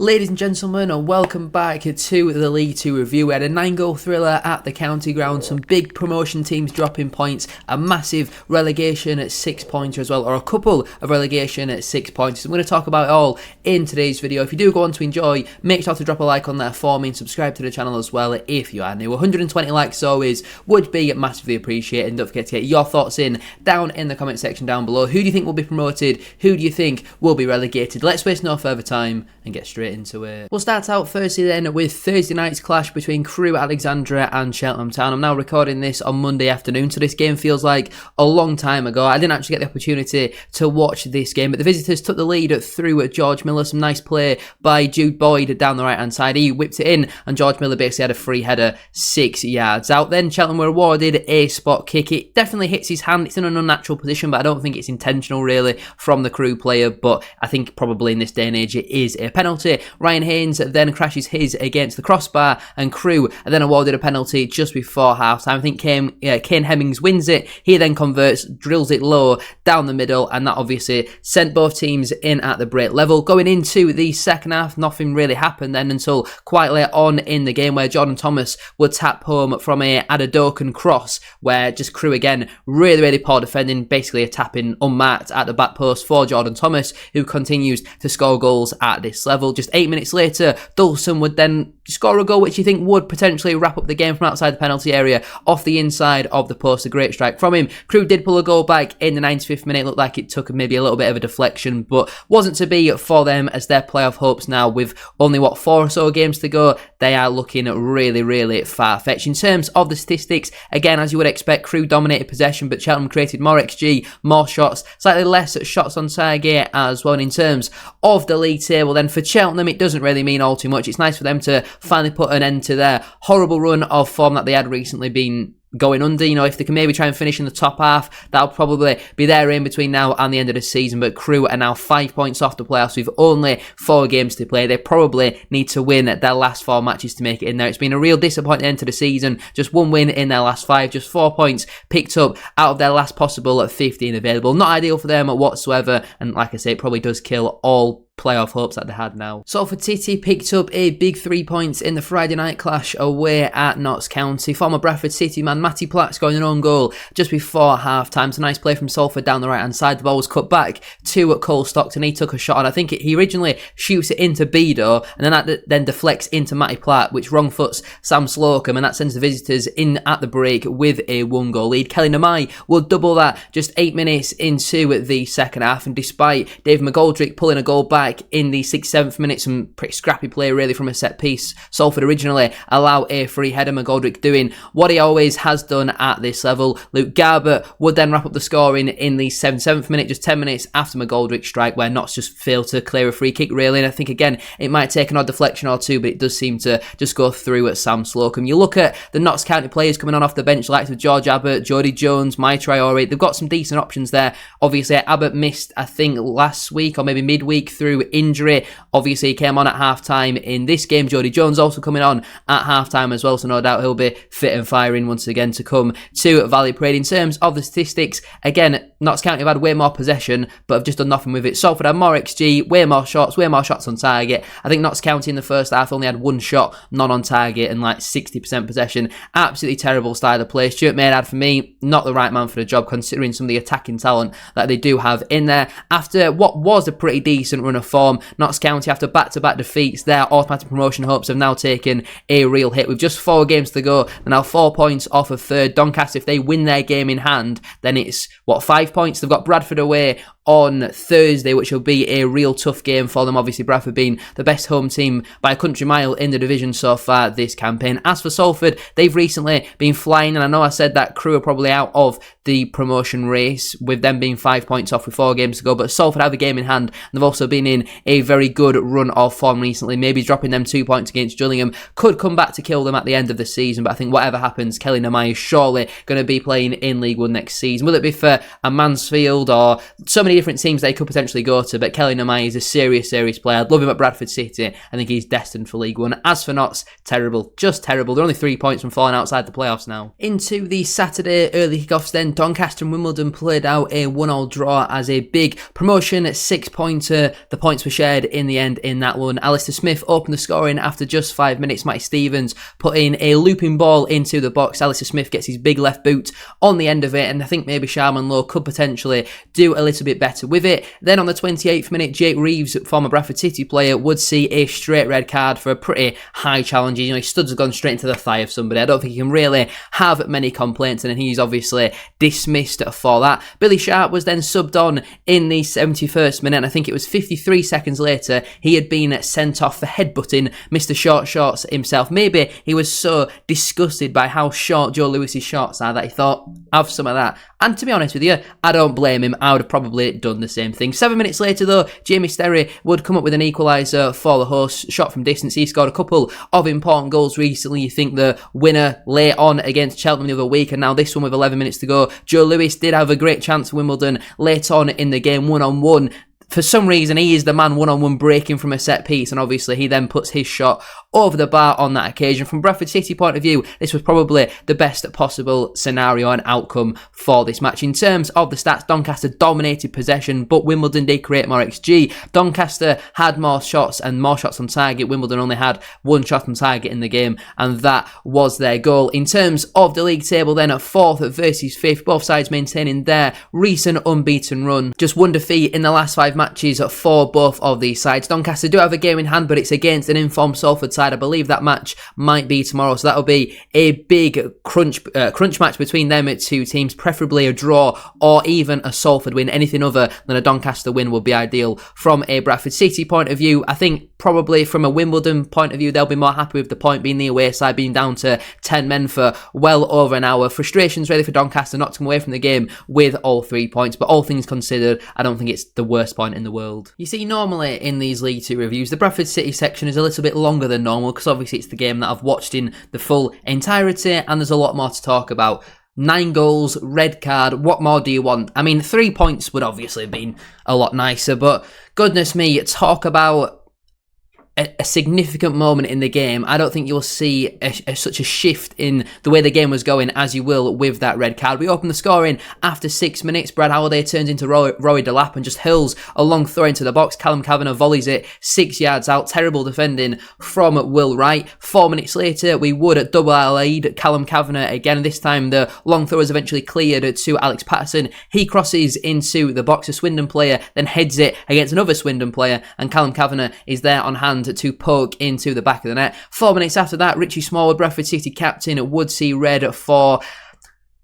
Ladies and gentlemen, welcome back to the League 2 review. We had a 9-goal thriller at the county ground, some big promotion teams dropping points, a massive relegation at 6-pointer as well, or a couple of relegation at 6 points. I'm going to talk about it all in today's video. If you do go on to enjoy, make sure to drop a like on there for me and subscribe to the channel as well if you are new. 120 likes as always would be massively appreciated, and don't forget to get your thoughts in down in the comment section down below. Who do you think will be promoted? Who do you think will be relegated? Let's waste no further time and get straight into it. We'll start out firstly then with Thursday night's clash between Crewe, Alexandra and Cheltenham Town. I'm now recording this on Monday afternoon, so this game feels like a long time ago. I didn't actually get the opportunity to watch this game, but the visitors took the lead through George Miller. Some nice play by Jude Boyd down the right hand side. He whipped it in and George Miller basically had a free header 6 yards out. Then Cheltenham were awarded a spot kick. It definitely hits his hand. It's in an unnatural position, but I don't think it's intentional really from the Crewe player, but I think probably in this day and age it is a penalty. Ryan Haynes then crashes his against the crossbar and Crewe are then awarded a penalty just before half time. I think Kane Hemmings wins it. He then converts, drills it low down the middle, and that obviously sent both teams in at the break level. Going into the second half, nothing really happened then until quite late on in the game where Jordan Thomas would tap home from a Adadokan cross, where just Crewe again really poor defending, basically a tapping unmarked at the back post for Jordan Thomas, who continues to score goals at this level. Just 8 minutes later, Dulson would then score a goal which you think would potentially wrap up the game from outside the penalty area off the inside of the post. A great strike from him. Crewe did pull a goal back in the 95th minute. Looked like it took maybe a little bit of a deflection, but wasn't to be for them, as their playoff hopes now, with only 4 or so games to go, they are looking really far-fetched. In terms of the statistics, again, as you would expect, Crewe dominated possession, but Cheltenham created more XG, more shots, slightly less shots on target as well. And in terms of the league table, then for Cheltenham, it doesn't really mean all too much. It's nice for them to finally put an end to their horrible run of form that they had recently been going under. You know, if they can maybe try and finish in the top half, that'll probably be their aim between now and the end of the season. But Crewe are now 5 points off the playoffs with only 4 games to play. They probably need to win their last 4 matches to make it in there. It's been a real disappointing end to the season. Just 1 win in their last 5, just 4 points picked up out of their last possible 15 available. Not ideal for them whatsoever, and like I say, it probably does kill all playoff hopes that they had now. Salford City picked up a big 3 points in the Friday night clash away at Notts County. Former Bradford City man Matty Platt scoring an own goal just before half time. It's a nice play from Salford down the right hand side. The ball was cut back to Cole Stockton. He took a shot, and I think he originally shoots it into Bedo, and then that then deflects into Matty Platt, which wrong foots Sam Slocum, and that sends the visitors in at the break with a 1-goal lead. Kelly Namai will double that just 8 minutes into the second half, and despite Dave McGoldrick pulling a goal back in the 6th-7th minute, some pretty scrappy play really from a set piece, Salford originally allow a free header. McGoldrick doing what he always has done at this level. Luke Garbutt would then wrap up the scoring in the 7th minute, just 10 minutes after McGoldrick's strike, where Notts just failed to clear a free kick really. And I think again it might take an odd deflection or two, but it does seem to just go through at Sam Slocum. You look at the Notts County players coming on off the bench, like with George Abbott, Jody Jones, Mai Traore. They've got some decent options there. Obviously Abbott missed, I think, last week or maybe midweek through injury. Obviously he came on at half time in this game. Jody Jones also coming on at half time as well, so no doubt he'll be fit and firing once again to come to Vale Parade. In terms of the statistics, again, Notts County have had way more possession but have just done nothing with it. Salford had more XG, way more shots on target. I think Notts County in the first half only had 1 shot, none on target, and like 60% possession. Absolutely terrible style of play. Stuart Maynard, for me, not the right man for the job, considering some of the attacking talent that they do have in there. After what was a pretty decent run of form, Notts County, after back-to-back defeats, their automatic promotion hopes have now taken a real hit. With just 4 games to go, they're now 4 points off of third. Doncaster, if they win their game in hand, then it's 5 points. They've got Bradford away on Thursday, which will be a real tough game for them. Obviously Bradford being the best home team by a country mile in the division so far this campaign. As for Salford, they've recently been flying, and I know I said that Crewe are probably out of the promotion race with them being 5 points off with 4 games to go, but Salford have a game in hand, and they've also been in a very good run of form recently. Maybe dropping them 2 points against Gillingham could come back to kill them at the end of the season, but I think whatever happens, Kelly Namai is surely going to be playing in League 1 next season. Will it be for a Mansfield or so many many different teams they could potentially go to, but Kelly Namai is a serious player. I'd love him at Bradford City. I think he's destined for League One. As for Notts, terrible. Just terrible. They're only 3 points from falling outside the playoffs now. Into the Saturday early kickoffs then, Doncaster and Wimbledon played out a 1-1 draw as a big promotion 6-pointer. The points were shared in the end in that one. Alistair Smith opened the scoring after just 5 minutes. Matty Stevens put in a looping ball into the box. Alistair Smith gets his big left boot on the end of it, and I think maybe Sharman Lowe could potentially do a little bit better with it. Then on the 28th minute, Jake Reeves, former Bradford City player, would see a straight red card for a pretty high challenge. You know, his studs have gone straight into the thigh of somebody. I don't think he can really have many complaints, and he's obviously dismissed for that. Billy Sharp was then subbed on in the 71st minute, and I think it was 53 seconds later he had been sent off for headbutting Mr. Short Shorts himself. Maybe he was so disgusted by how short Joe Lewis's shorts are that he thought, have some of that. And to be honest with you, I don't blame him. I would have probably done the same thing. 7 minutes later though, Jamie Sterry would come up with an equaliser for the hosts. Shot from distance. He scored a couple of important goals recently. You think the winner late on against Cheltenham the other week, and now this one with 11 minutes to go. Joe Lewis did have a great chance for Wimbledon late on in the game, 1-on-1. For some reason, he is the man 1-on-1 breaking from a set piece, and obviously he then puts his shot over the bar on that occasion. From Bradford City point of view, this was probably the best possible scenario and outcome for this match. In terms of the stats, Doncaster dominated possession, but Wimbledon did create more XG. Doncaster had more shots and more shots on target. Wimbledon only had 1 shot on target in the game, and that was their goal. In terms of the league table then, at 4th versus 5th, both sides maintaining their recent unbeaten run. Just 1 defeat in the last 5 matches for both of these sides. Doncaster do have a game in hand, but it's against an informed Salford side. I believe that match might be tomorrow, so that'll be a big crunch match between them two teams, preferably a draw or even a Salford win. Anything other than a Doncaster win would be ideal. From a Bradford City point of view, I think probably from a Wimbledon point of view, they'll be more happy with the point being the away side, being down to 10 men for well over an hour. Frustrations really for Doncaster not to come away from the game with all 3 points, but all things considered, I don't think it's the worst point in the world. You see, normally in these League 2 reviews, the Bradford City section is a little bit longer than normal, because obviously it's the game that I've watched in the full entirety, and there's a lot more to talk about. 9 goals, red card, what more do you want? I mean, 3 points would obviously have been a lot nicer, but goodness me, talk about a significant moment in the game. I don't think you'll see such a shift in the way the game was going as you will with that red card. We open the scoring after 6 minutes. Brad Halliday turns into Rory Delap and just hurls a long throw into the box. Callum Kavanagh volleys it 6 yards out. Terrible defending from Will Wright. 4 minutes later, we would double our lead. Callum Kavanagh again. This time the long throw is eventually cleared to Alex Patterson. He crosses into the box. A Swindon player then heads it against another Swindon player, and Callum Kavanagh is there on hand to poke into the back of the net. 4 minutes after that, Richie Smallwood, Bradford City captain, would see red for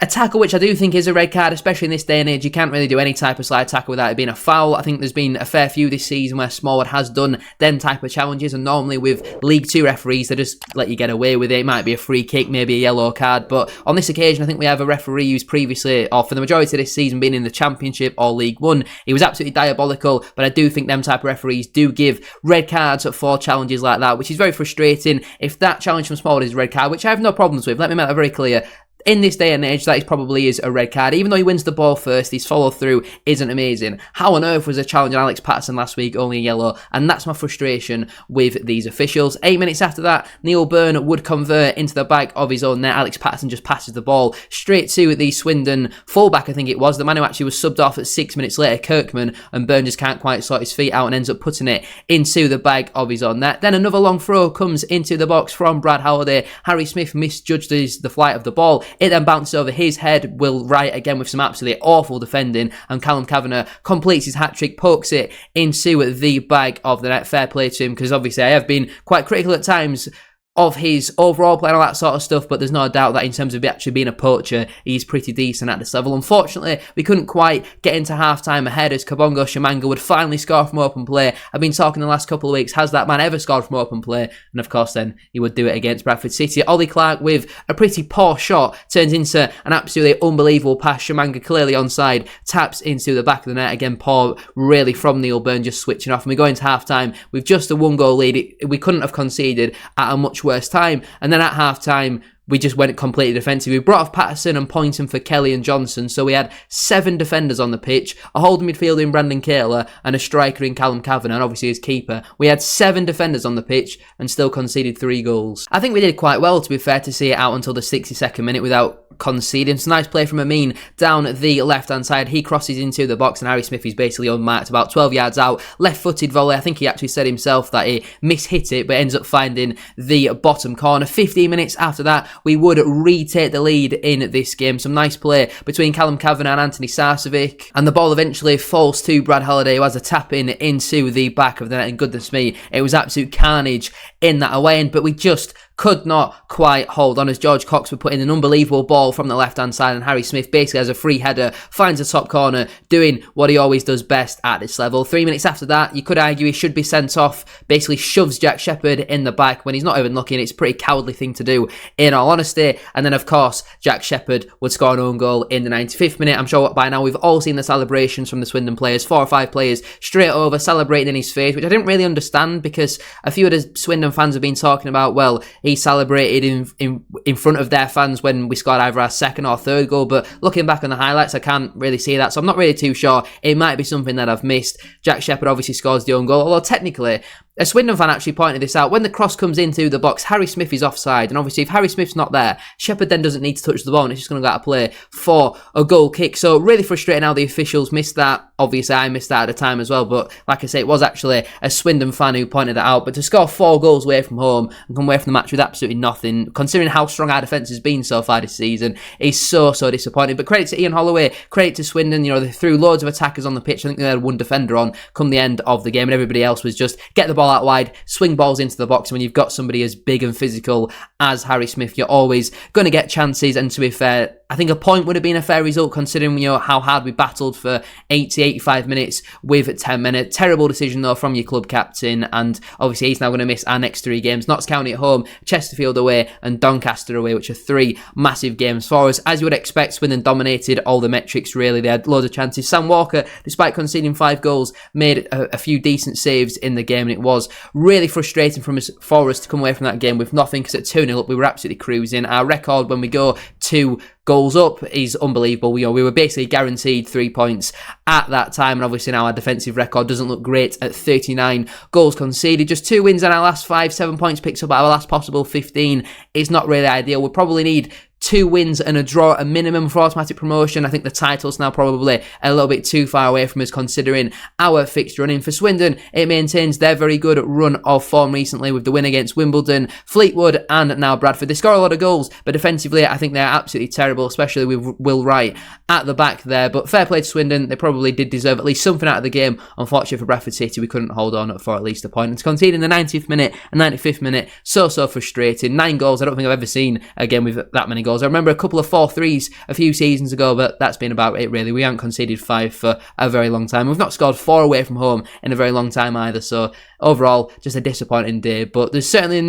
a tackle which I do think is a red card, especially in this day and age. You can't really do any type of slide tackle without it being a foul. I think there's been a fair few this season where Smallwood has done them type of challenges, and normally with League 2 referees, they just let you get away with it. It might be a free kick, maybe a yellow card, but on this occasion, I think we have a referee who's previously, or for the majority of this season, been in the Championship or League 1. He was absolutely diabolical, but I do think them type of referees do give red cards for challenges like that, which is very frustrating. If that challenge from Smallwood is a red card, which I have no problems with, let me make that very clear, in this day and age, that probably is a red card. Even though he wins the ball first, his follow-through isn't amazing. How on earth was a challenge on Alex Patterson last week only a yellow? And that's my frustration with these officials. 8 minutes after that, Neil Byrne would convert into the back of his own net. Alex Patterson just passes the ball straight to the Swindon fullback, I think it was. The man who actually was subbed off at 6 minutes later, Kirkman, and Byrne just can't quite sort his feet out and ends up putting it into the bag of his own net. Then another long throw comes into the box from Brad Halliday. Harry Smith misjudges the flight of the ball. It then bounces over his head. Will Wright again with some absolutely awful defending, and Callum Kavanagh completes his hat-trick, pokes it into the bag of the net. Fair play to him, because obviously I have been quite critical at times of his overall play and all that sort of stuff, but there's no doubt that in terms of actually being a poacher, he's pretty decent at this level. Unfortunately, we couldn't quite get into half-time ahead as Kabongo Shamanga would finally score from open play. I've been talking the last couple of weeks, has that man ever scored from open play? And of course then, he would do it against Bradford City. Ollie Clark with a pretty poor shot turns into an absolutely unbelievable pass. Shamanga clearly onside, taps into the back of the net. Again, poor really from Neil Byrne, just switching off. And we go into half-time with just a 1-goal lead. We couldn't have conceded at a much worse time. And then at half-time, we just went completely defensive. We brought off Patterson and Poynton for Kelly and Johnson, so we had 7 defenders on the pitch, a holding midfielder in Brandon Kayler and a striker in Callum Kavanagh, and obviously his keeper. We had 7 defenders on the pitch and still conceded 3 goals. I think we did quite well, to be fair, to see it out until the 62nd minute without conceding. It's a nice play from Amin down the left-hand side. He crosses into the box and Harry Smith is basically unmarked about 12 yards out. Left-footed volley. I think he actually said himself that he mishit it, but ends up finding the bottom corner. 15 minutes after that, we would retake the lead in this game. Some nice play between Callum Kavanagh and Anthony Sarcevic, and the ball eventually falls to Brad Halliday, who has a tap in into the back of the net, and goodness me, it was absolute carnage in that away end, but we just could not quite hold on as George Cox would put in an unbelievable ball from the left-hand side, and Harry Smith basically has a free header, finds the top corner, doing what he always does best at this level. 3 minutes after that, you could argue he should be sent off, basically shoves Jack Shepherd in the back when he's not even looking. It's a pretty cowardly thing to do, in all honesty. And then, of course, Jack Shepherd would score an own goal in the 95th minute. I'm sure by now we've all seen the celebrations from the Swindon players, 4 or 5 players straight over celebrating in his face, which I didn't really understand, because a few of the Swindon fans have been talking about, well, he celebrated in front of their fans when we scored either our second or third goal, but looking back on the highlights, I can't really see that, so I'm not really too sure. It might be something that I've missed. Jack Shepherd obviously scores the own goal, although technically a Swindon fan actually pointed this out. When the cross comes into the box, Harry Smith is offside, and obviously if Harry Smith's not there, Shepherd then doesn't need to touch the ball, and it's just going to go out of play for a goal kick. So really frustrating how the officials missed that. Obviously I missed that at the time as well, but like I say, it was actually a Swindon fan who pointed that out. But to score 4 goals away from home and come away from the match with absolutely nothing, considering how strong our defence has been so far this season, is so disappointing. But credit to Ian Holloway, credit to Swindon. You know, they threw loads of attackers on the pitch. I think they had 1 defender on come the end of the game, and everybody else was just get the ball out wide, swing balls into the box. And when you've got somebody as big and physical as Harry Smith, you're always going to get chances. And to be fair, I think a point would have been a fair result, considering, you know, how hard we battled for 85 minutes with 10 men. A terrible decision though from your club captain, and obviously he's now going to miss our next 3 games. Notts County at home, Chesterfield away and Doncaster away, which are 3 massive games for us. As you would expect, Swindon dominated all the metrics really. They had loads of chances. Sam Walker, despite conceding 5 goals, made a few decent saves in the game, and it was really frustrating for us to come away from that game with nothing, because at 2-0 up we were absolutely cruising. Our record when we go to goals up is unbelievable. You know, we were basically guaranteed 3 points at that time, and obviously now our defensive record doesn't look great at 39 goals conceded. Just 2 wins in our last 5, 7 points picked up out of our last possible 15 is not really ideal. We probably need 2 wins and a draw at a minimum for automatic promotion. I think the title's now probably a little bit too far away from us, considering our fixture running. For Swindon, it maintains their very good run of form recently with the win against Wimbledon, Fleetwood and now Bradford. They score a lot of goals, but defensively I think they're absolutely terrible, especially with Will Wright at the back there. But fair play to Swindon, they probably did deserve at least something out of the game. Unfortunately for Bradford City, we couldn't hold on for at least a point. And to concede in the 90th minute and 95th minute, so frustrating. 9 goals, I don't think I've ever seen a game with that many goals. I remember a couple of 4-3s a few seasons ago, but that's been about it really. We haven't conceded 5 for a very long time. We've not scored 4 away from home in a very long time either, so overall just a disappointing day. But there's certainly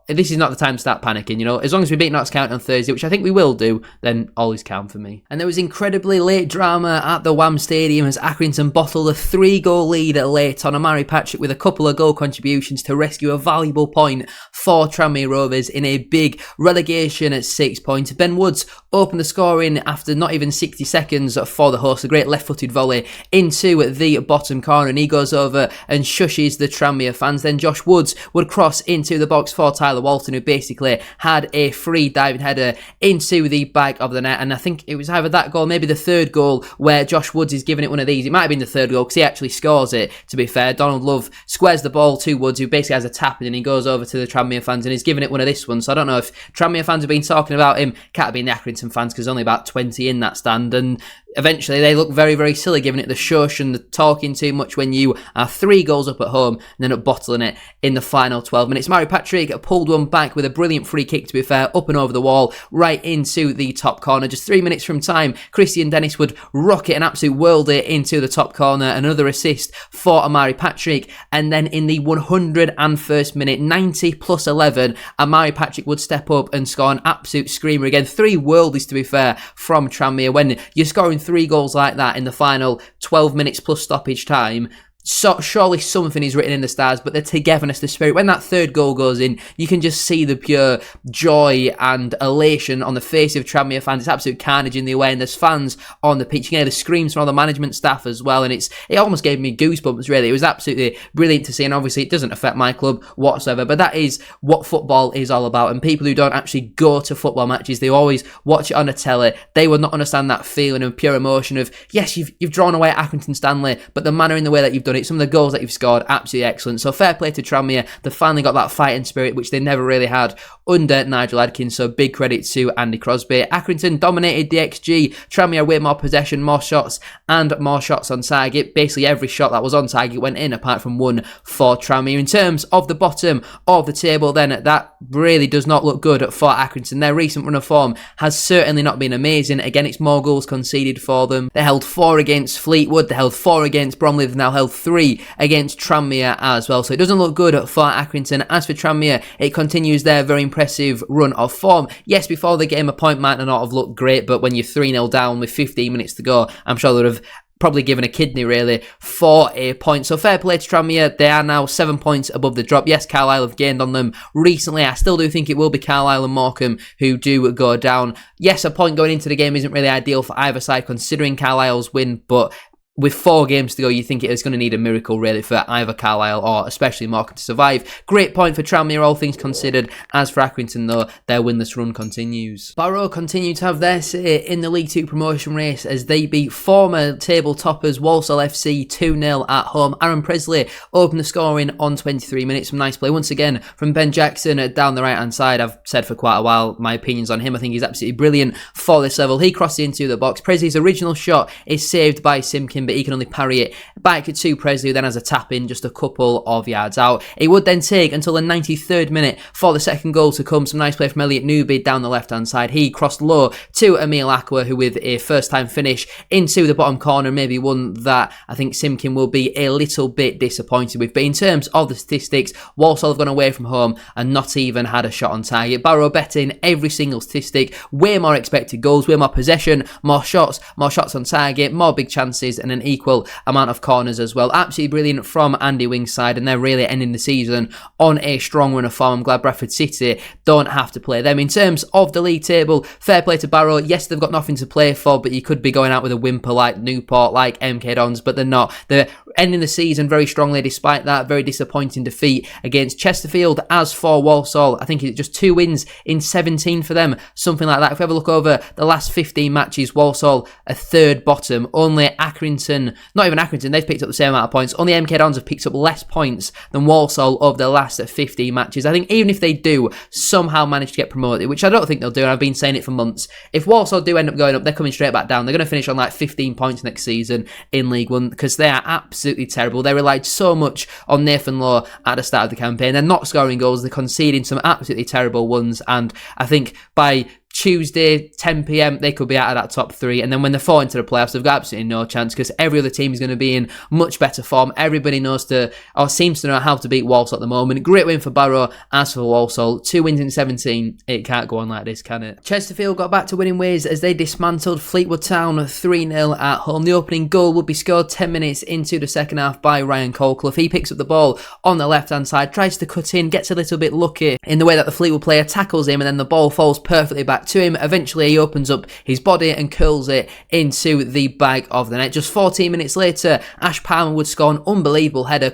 this is not the time to start panicking, you know. As long as we beat Notts County on Thursday, which I think we will do, then all is calm for me. And there was incredibly late drama at the Wham Stadium as Accrington bottled a 3-goal lead late on Amari Patrick with a couple of goal contributions to rescue a valuable point for Tranmere Rovers in a big relegation at 6 points. Ben Woods opened the scoring after not even 60 seconds for the host. A great left-footed volley into the bottom corner, and he goes over and shushes the Tranmere fans. Then Josh Woods would cross into the box for Tyler Walton, who basically had a free diving header into the back of the net. And I think it was either that goal, maybe the 3rd goal, where Josh Woods is giving it one of these. It might have been the 3rd goal, because he actually scores it, to be fair. Donald Love squares the ball to Woods, who basically has a tap, and he goes over to the Tranmere fans and he's giving it one of this one. So I don't know if Tranmere fans have been talking about him. Can't have been the Accrington fans, because there's only about 20 in that stand, and eventually they look very silly giving it the shush and the talking too much when you are 3 goals up at home and then up bottling it in the final 12 minutes. Mari Patrick pulled one back with a brilliant free kick, to be fair, up and over the wall, right into the top corner. Just 3 minutes from time, Christian Dennis would rocket an absolute worldie into the top corner. Another assist for Amari Patrick, and then in the 101st minute, 90 plus 11, Amari Patrick would step up and score an absolute screamer again. 3 worldies, to be fair, from Tranmere. When you're scoring 3 goals like that in the final 12 minutes plus stoppage time, So surely something is written in the stars, but the togetherness, the spirit, when that third goal goes in, you can just see the pure joy and elation on the face of Tranmere fans. It's absolute carnage in the away, and there's fans on the pitch. You can hear the screams from all the management staff as well, and it almost gave me goosebumps, really. It was absolutely brilliant to see, and obviously it doesn't affect my club whatsoever, but that is what football is all about. And people who don't actually go to football matches, they always watch it on the telly, they will not understand that feeling of pure emotion of, yes, you've drawn away at Accrington Stanley, but the manner in the way that you've done it, some of the goals that you've scored, absolutely excellent. So fair play to Tranmere. They finally got that fighting spirit, which they never really had under Nigel Adkins. So big credit to Andy Crosby. Accrington dominated the XG. Tranmere way more possession, more shots, and more shots on target. Basically every shot that was on target went in, apart from one for Tranmere. In terms of the bottom of the table, then, that really does not look good for Accrington. Their recent run of form has certainly not been amazing. Again, it's more goals conceded for them. They held 4 against Fleetwood. They held 4 against Bromley. They've now held 3 against Tranmere as well. So it doesn't look good for Accrington. As for Tranmere, it continues their very impressive run of form. Yes, before the game, a point might not have looked great, but when you're 3-0 down with 15 minutes to go, I'm sure they'd have probably given a kidney, really, for a point. So fair play to Tranmere. They are now 7 points above the drop. Yes, Carlisle have gained on them recently. I still do think it will be Carlisle and Morecambe who do go down. Yes, a point going into the game isn't really ideal for either side, considering Carlisle's win, but with 4 games to go, you think it is going to need a miracle, really, for either Carlisle or especially Morecambe to survive. Great point for Tranmere, all things considered. As for Accrington, though, their winless run continues. Barrow continue to have their say in the League 2 promotion race as they beat former table toppers Walsall FC 2-0 at home. Aaron Presley opened the scoring on 23 minutes. Some nice play once again from Ben Jackson down the right-hand side. I've said for quite a while my opinions on him. I think he's absolutely brilliant for this level. He crossed into the box. Presley's original shot is saved by Simkin, but he can only parry it back to Presley, who then has a tap in just a couple of yards out. It would then take until the 93rd minute for the second goal to come. Some nice play from Elliot Newby down the left hand side. He crossed low to Emil Aqua, who with a first time finish into the bottom corner, maybe one that I think Simkin will be a little bit disappointed with. But in terms of the statistics, Walsall have gone away from home and not even had a shot on target. Barrow betting every single statistic, way more expected goals, way more possession, more shots on target, more big chances, and an equal amount of corners as well. Absolutely brilliant from Andy Wing's side, and they're really ending the season on a strong run of form. I'm glad Bradford City don't have to play them. In terms of the league table, fair play to Barrow. Yes, they've got nothing to play for, but you could be going out with a whimper like Newport, like MK Dons, but they're not. They're ending the season very strongly despite that very disappointing defeat against Chesterfield. As for Walsall, I think it's just 2 wins in 17 for them, something like that. If we have a look over the last 15 matches, Walsall are 3rd bottom. Only Accrington, not even Accrington, they've picked up the same amount of points. Only MK Dons have picked up less points than Walsall over the last 15 matches. I think even if they do somehow manage to get promoted, which I don't think they'll do, and I've been saying it for months, if Walsall do end up going up, they're coming straight back down. They're going to finish on like 15 points next season in League One because they are absolutely terrible. They relied so much on Nathan Lowe at the start of the campaign. They're not scoring goals, they're conceding some absolutely terrible ones, and I think by Tuesday, 10 p.m, they could be out of that top 3, and then when they fall into the playoffs, they've got absolutely no chance because every other team is going to be in much better form. Everybody knows or seems to know how to beat Walsall at the moment. Great win for Barrow. As for Walsall, 2 wins in 17. It can't go on like this, can it? Chesterfield got back to winning ways as they dismantled Fleetwood Town 3-0 at home. The opening goal would be scored 10 minutes into the second half by Ryan Colclough. He picks up the ball on the left-hand side, tries to cut in, gets a little bit lucky in the way that the Fleetwood player tackles him, and then the ball falls perfectly back to him. Eventually he opens up his body and curls it into the back of the net. Just 14 minutes later, Ash Palmer would score an unbelievable header,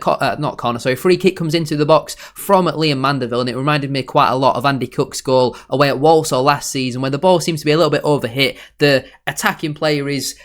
free kick comes into the box from Liam Mandeville, and it reminded me quite a lot of Andy Cook's goal away at Walsall last season where the ball seems to be a little bit overhit. The attacking player is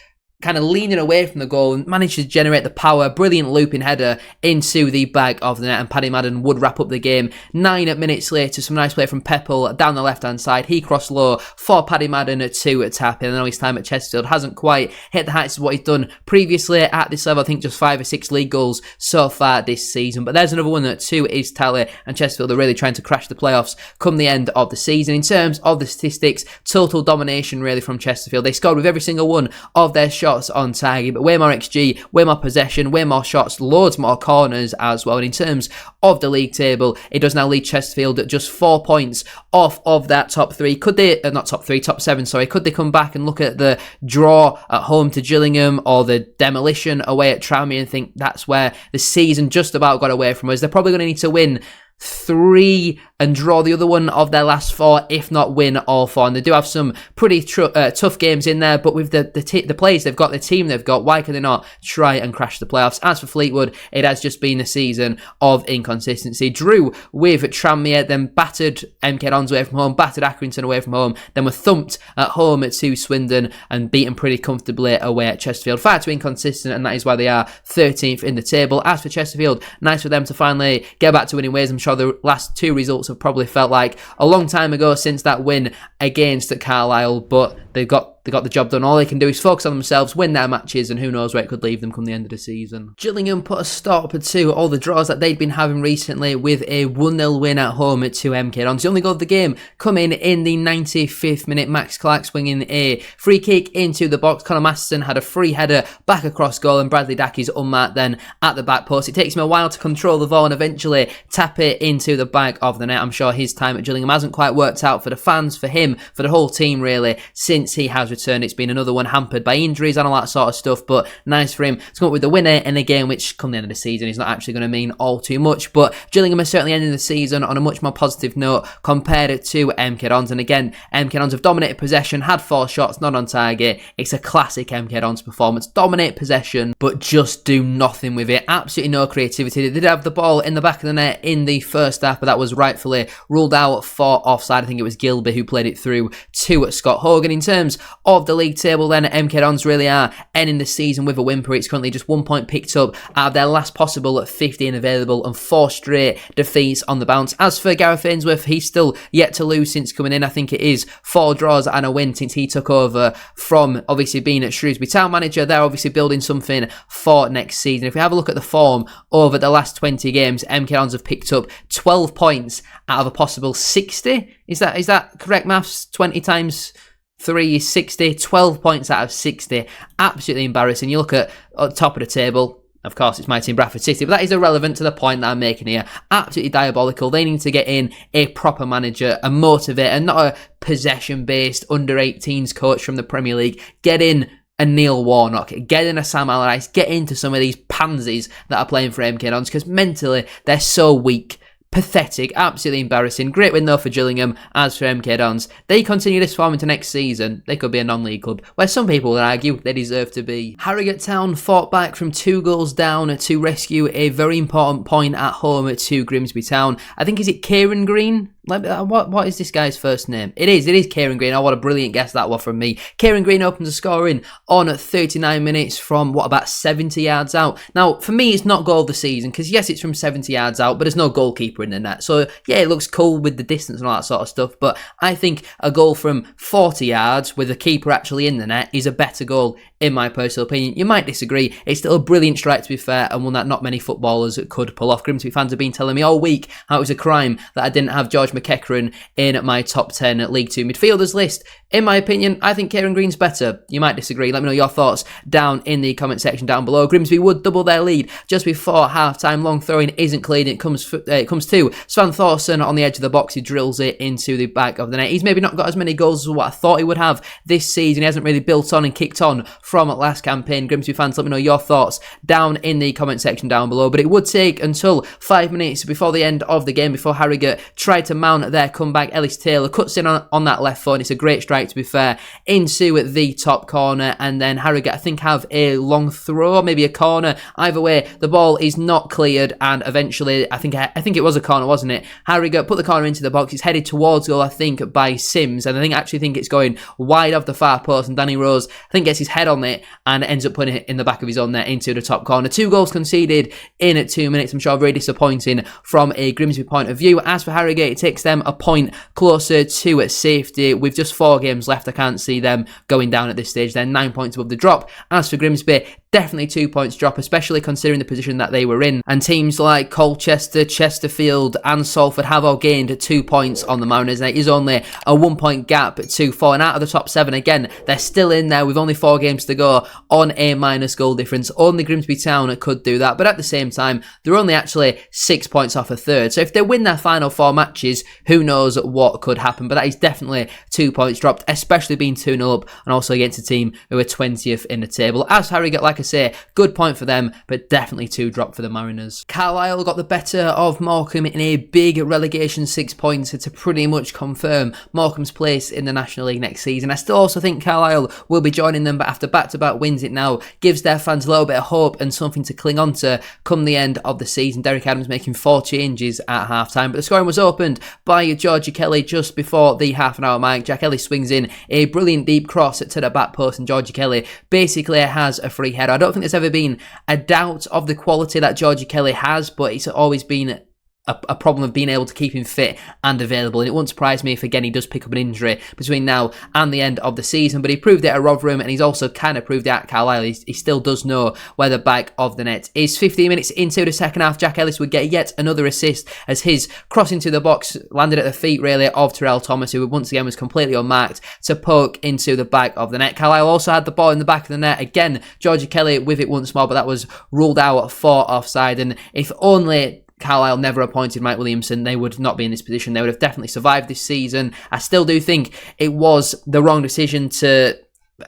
kind of leaning away from the goal and managed to generate the power. Brilliant looping header into the back of the net, and Paddy Madden would wrap up the game. 9 minutes later, some nice play from Peppel down the left-hand side. He crossed low for Paddy Madden to tap in. I know his time at Chesterfield hasn't quite hit the heights of what he's done previously at this level. I think just 5 or 6 league goals so far this season. But there's another one that to his tally, and Chesterfield are really trying to crash the playoffs come the end of the season. In terms of the statistics, total domination really from Chesterfield. They scored with every single one of their shots. shots on target, but way more XG, way more possession, way more shots, loads more corners as well. And in terms of the league table, it does now lead Chesterfield at just 4 points off of that top three. Could they, not top three, top seven, sorry, could they come back and look at the draw at home to Gillingham or the demolition away at Tranmere and think that's where the season just about got away from us? They're probably going to need to win 3 and draw the other one of their last 4, if not win all 4. And they do have some pretty tough games in there, but with the players they've got, the team they've got, why can they not try and crash the playoffs? As for Fleetwood, it has just been a season of inconsistency. Drew with Tranmere, then battered MK Dons away from home, battered Accrington away from home, then were thumped at home to Swindon and beaten pretty comfortably away at Chesterfield. Far too inconsistent, and that is why they are 13th in the table. As for Chesterfield, nice for them to finally get back to winning ways. I'm sure the last 2 results have probably felt like a long time ago since that win against Carlisle, but they got the job done. All they can do is focus on themselves, win their matches, and who knows where it could leave them come the end of the season. Gillingham put a stop to all the draws that they'd been having recently with a 1-0 win at home to MK Dons. The only goal of the game coming in the 95th minute. Max Clark swinging a free kick into the box. Conor Masterson had a free header back across goal, and Bradley Dackey's unmarked then at the back post. It takes him a while to control the ball and eventually tap it into the back of the net. I'm sure his time at Gillingham hasn't quite worked out for the fans, for him, for the whole team really, since he has returned. It's been another one hampered by injuries and all that sort of stuff, but nice for him to come up with the winner in a game which, come the end of the season, is not actually going to mean all too much. But Gillingham is certainly ending the season on a much more positive note compared to MK Dons. And again, MK Dons have dominated possession, had 4 shots, not on target. It's a classic MK Dons performance. Dominate possession, but just do nothing with it. Absolutely no creativity. They did have the ball in the back of the net in the first half, but that was rightfully ruled out for offside. I think it was Gilby who played it through to Scott Hogan. In terms of the league table then, MK Dons really are ending the season with a whimper. It's currently just 1 point picked up out of their last possible 15 available and 4 straight defeats on the bounce. As for Gareth Ainsworth, he's still yet to lose since coming in. I think it is 4 draws and a win since he took over from obviously being at Shrewsbury Town manager. They're obviously building something for next season. If we have a look at the form over the last 20 games, MK Dons have picked up 12 points out of a possible 60. Is that correct maths? 20 times 3 is 60, 12 points out of 60. Absolutely embarrassing. You look at top of the table, of course it's my team Bradford City, but that is irrelevant to the point that I'm making here. Absolutely diabolical. They need to get in a proper manager, a motivator, and not a possession-based under-18s coach from the Premier League. Get in a Neil Warnock, get in a Sam Allardyce, get into some of these pansies that are playing for MK Dons, because mentally they're so weak. Pathetic, absolutely embarrassing. Great win though for Gillingham. As for MK Dons, they continue this form into next season, they could be a non-league club, where some people would argue they deserve to be. Harrogate Town fought back from 2 goals down to rescue a very important point at home to Grimsby Town. I think, is it Kieran Green? What is this guy's first name? It is Kieran Green. Oh, what a brilliant guess that was from me. Kieran Green opens the scoring on 39 minutes from, about 70 yards out. Now, for me, it's not goal of the season, because yes, it's from 70 yards out, but there's no goalkeeper in the net. So, yeah, it looks cool with the distance and all that sort of stuff, but I think a goal from 40 yards with the keeper actually in the net is a better goal, in my personal opinion. You might disagree. It's still a brilliant strike, to be fair, and one that not many footballers could pull off. Grimsby fans have been telling me all week how it was a crime that I didn't have George McEachran in my top 10 League 2 midfielders list. In my opinion, I think Kieran Green's better. You might disagree. Let me know your thoughts down in the comment section down below. Grimsby would double their lead just before half-time. Long throwing isn't clean. It comes to Svan Thorson on the edge of the box. He drills it into the back of the net. He's maybe not got as many goals as what I thought he would have this season. He hasn't really built on and kicked on from last campaign. Grimsby fans, let me know your thoughts down in the comment section down below. But it would take until 5 minutes before the end of the game before Harrogate tried to mount their comeback. Ellis Taylor cuts in on that left foot, and it's a great strike, to be fair, into the top corner, and then Harrogate, I think, have a long throw, maybe a corner. Either way, the ball is not cleared, and eventually, I think it was a corner, wasn't it? Harrogate put the corner into the box. It's headed towards goal, I think, by Sims, and I actually think it's going wide off the far post, and Danny Rose, I think, gets his head on it and ends up putting it in the back of his own net into the top corner. 2 goals conceded in 2 minutes. I'm sure very disappointing from a Grimsby point of view. As for Harrogate, it takes them a point closer to safety. With just 4 games left, I can't see them going down at this stage. They're 9 points above the drop. As for Grimsby, definitely 2 points drop, especially considering the position that they were in. And teams like Colchester, Chesterfield, Chesterfield and Salford have all gained 2 points on the Mariners. Now, it is only a 1 point gap to 4, and out of the top 7, again, they're still in there with only 4 games to go on a minus goal difference. Only Grimsby Town could do that, but at the same time, they're only actually 6 points off a third. So if they win their final 4 matches, who knows what could happen, but that is definitely 2 points dropped, especially being 2-0 up, and also against a team who are 20th in the table. As Harrogate, like I say, good point for them, but definitely 2 dropped for the Mariners. Carlisle got the better of Morecambe in a big relegation 6-pointer to pretty much confirm Morecambe's place in the National League next season. I still also think Carlisle will be joining them, but after back-to-back wins, it now gives their fans a little bit of hope and something to cling on to come the end of the season. Derek Adams making 4 changes at half-time, but the scoring was opened by Georgie Kelly just before the half-an-hour mark. Jack Ellis swings in a brilliant deep cross to the back post, and Georgie Kelly basically has a free header. I don't think there's ever been a doubt of the quality that Georgie Kelly has, but it's always been a problem of being able to keep him fit and available, and it won't surprise me if again he does pick up an injury between now and the end of the season. But he proved it at Rotherham, and he's also kind of proved it at Carlisle. He still does know where the back of the net is. 15 minutes into the second half, Jack Ellis would get yet another assist as his cross into the box landed at the feet really of Terrell Thomas, who once again was completely unmarked to poke into the back of the net. Carlisle also had the ball in the back of the net again. Georgie Kelly with it once more, but that was ruled out for offside, and if only Carlisle never appointed Mike Williamson, they would not be in this position. They would have definitely survived this season. I still do think it was the wrong decision to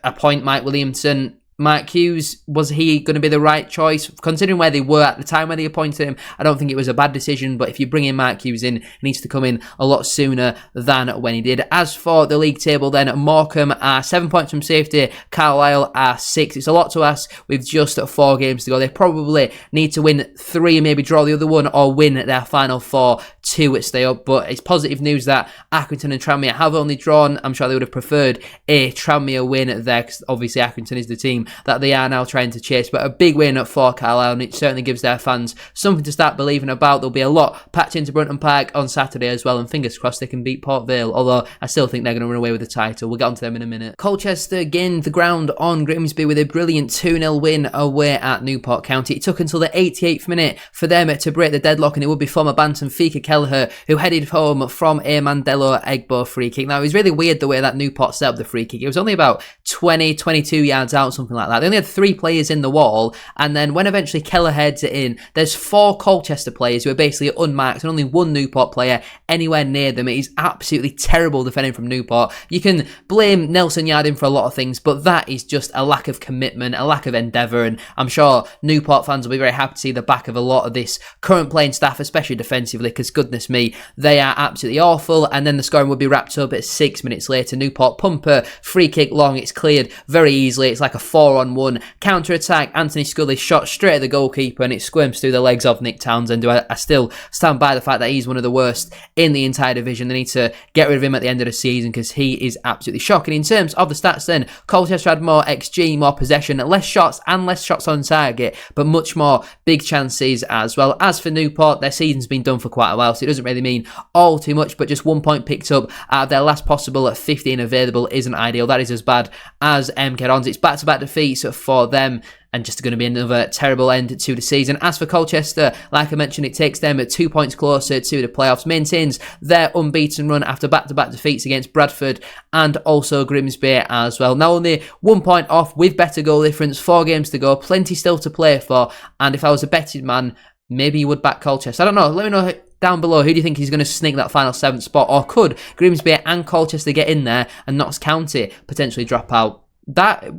appoint Mike Williamson. Mark Hughes, was he going to be the right choice? Considering where they were at the time when they appointed him, I don't think it was a bad decision, but if you bring in Mark Hughes in, he needs to come in a lot sooner than when he did. As for the league table then, Morecambe are 7 points from safety, Carlisle are 6. It's a lot to ask with just 4 games to go. They probably need to win 3 and maybe draw the other one, or win their final 4 to stay up, but it's positive news that Accrington and Tranmere have only drawn. I'm sure they would have preferred a Tranmere win there, because obviously Accrington is the team that they are now trying to chase, but a big win for Carlisle, and it certainly gives their fans something to start believing about. There'll be a lot packed into Brunton Park on Saturday as well, and fingers crossed they can beat Port Vale, although I still think they're going to run away with the title. We'll get onto them in a minute. Colchester gained the ground on Grimsby with a brilliant 2-0 win away at Newport County. It took until the 88th minute for them to break the deadlock, and it would be former Bantam Fika Kelleher who headed home from a Mandela Egbo free kick. Now, it was really weird the way that Newport set up the free kick. It was only about 22 yards out, something like that. They only had 3 players in the wall, and then when eventually Keller heads it in, there's 4 Colchester players who are basically unmarked and only 1 Newport player anywhere near them. It is absolutely terrible defending from Newport. You can blame Nelson Yardin for a lot of things, but that is just a lack of commitment, a lack of endeavour, and I'm sure Newport fans will be very happy to see the back of a lot of this current playing staff, especially defensively, because goodness me, they are absolutely awful. And then the scoring would be wrapped up at 6 minutes later. Newport pumper, free kick long, it's cleared very easily. It's like a 4-on-1 counter-attack. Anthony Scully shot straight at the goalkeeper, and it squirms through the legs of Nick Townsend. I still stand by the fact that he's one of the worst in the entire division. They need to get rid of him at the end of the season because he is absolutely shocking. In terms of the stats then, Colchester had more XG, more possession, less shots and less shots on target, but much more big chances as well. As for Newport, their season's been done for quite a while, so it doesn't really mean all too much, but just 1 point picked up out of their last possible at 15 available isn't ideal. That is as bad as MK Dons. It's back-to-back defeats for them, and just going to be another terrible end to the season. As for Colchester, like I mentioned, it takes them 2 points closer to the playoffs, maintains their unbeaten run after back-to-back defeats against Bradford and also Grimsby as well. Now only 1 point off with better goal difference, 4 games to go, plenty still to play for, and if I was a betting man, maybe you would back Colchester. I don't know, let me know down below, who do you think is going to sneak that final 7th spot, or could Grimsby and Colchester get in there and Notts County potentially drop out? That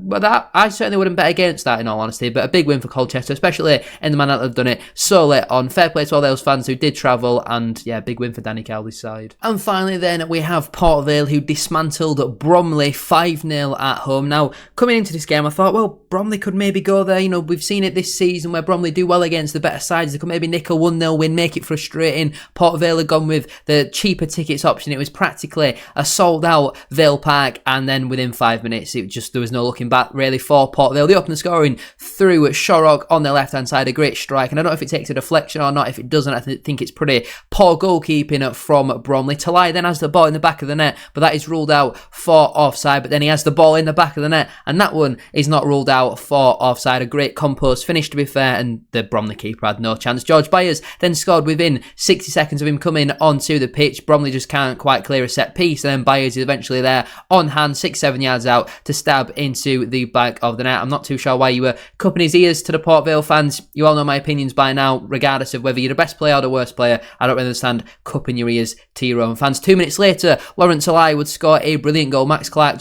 I certainly wouldn't bet against that, in all honesty, but a big win for Colchester, especially in the manner that they've done it so late on. Fair play to all those fans who did travel, and yeah, big win for Danny Cowley's side. And finally then, we have Port Vale, who dismantled Bromley 5-0 at home. Now, coming into this game, I thought, well, Bromley could maybe go there. You know, we've seen it this season where Bromley do well against the better sides. They could maybe nick a 1-0 win, make it frustrating. Port Vale had gone with the cheaper tickets option. It was practically a sold-out Vale Park, and then within 5 minutes, it just there was no looking back really for Port Vale. They opened the scoring through Shorrock on their left-hand side, a great strike, and I don't know if it takes a deflection or not. If it doesn't, I think it's pretty poor goalkeeping from Bromley. Talai then has the ball in the back of the net, but that is ruled out for offside, but then he has the ball in the back of the net, and that one is not ruled out for offside. A great composed finish, to be fair, and the Bromley keeper had no chance. George Byers then scored within 60 seconds of him coming onto the pitch. Bromley just can't quite clear a set piece, and then Byers is eventually there on hand, 6-7 yards out to stab into the back of the net. I'm not too sure why you were cupping his ears to the Port Vale fans. You all know my opinions by now, regardless of whether you're the best player or the worst player. I don't really understand cupping your ears to your own fans. 2 minutes later, Lawrence Talai would score a brilliant goal. Mitch Clark,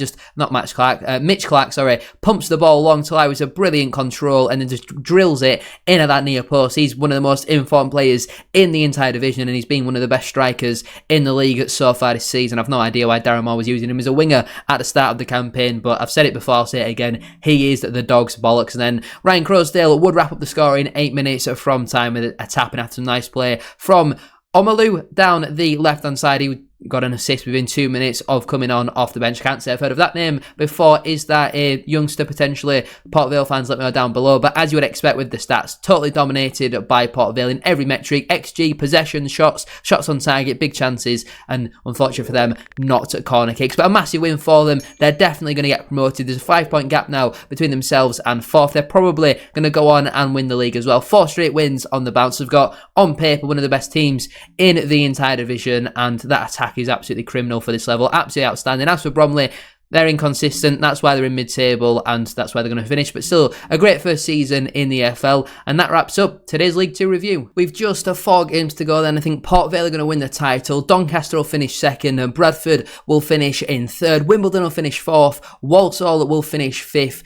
pumps the ball along. Talai was a brilliant control and then just drills it into that near post. He's one of the most informed players in the entire division, and he's been one of the best strikers in the league so far this season. I've no idea why Darren Moore was using him as a winger at the start of the campaign, but I've said it before, I'll say it again, he is the dog's bollocks. And then Ryan Crosdale would wrap up the score in 8 minutes from time with a tapping after some nice play from Omalu down the left-hand side. He got an assist within 2 minutes of coming on off the bench. Can't say I've heard of that name before. Is that a youngster potentially? Port Vale fans, let me know down below. But as you would expect with the stats, totally dominated by Port Vale in every metric. XG, possession, shots on target, big chances, and unfortunately for them, not corner kicks. But a massive win for them. They're definitely going to get promoted. There's a 5-point gap now between themselves and fourth. They're probably going to go on and win the league as well. 4 straight wins on the bounce. They've got, on paper, one of the best teams in the entire division, and that attack is absolutely criminal for this level. Absolutely outstanding. As for Bromley, they're inconsistent. That's why they're in mid-table, and that's where they're going to finish. But still, a great first season in the FL. And that wraps up today's League 2 review. We've just 4 games to go then. I think Port Vale are going to win the title. Doncaster will finish second, and Bradford will finish in third. Wimbledon will finish fourth. Walsall will finish fifth.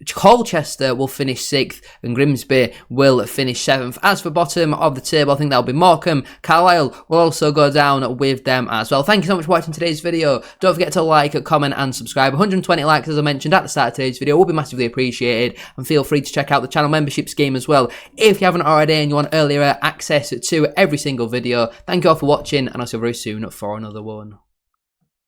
Colchester will finish 6th, and Grimsby will finish 7th. As for bottom of the table, I think that'll be Morecambe. Carlisle will also go down with them as well. Thank you so much for watching today's video. Don't forget to like, comment and subscribe. 120 likes, as I mentioned at the start of today's video, will be massively appreciated, and feel free to check out the channel membership scheme as well if you haven't already and you want earlier access to every single video. Thank you all for watching, and I'll see you very soon for another one.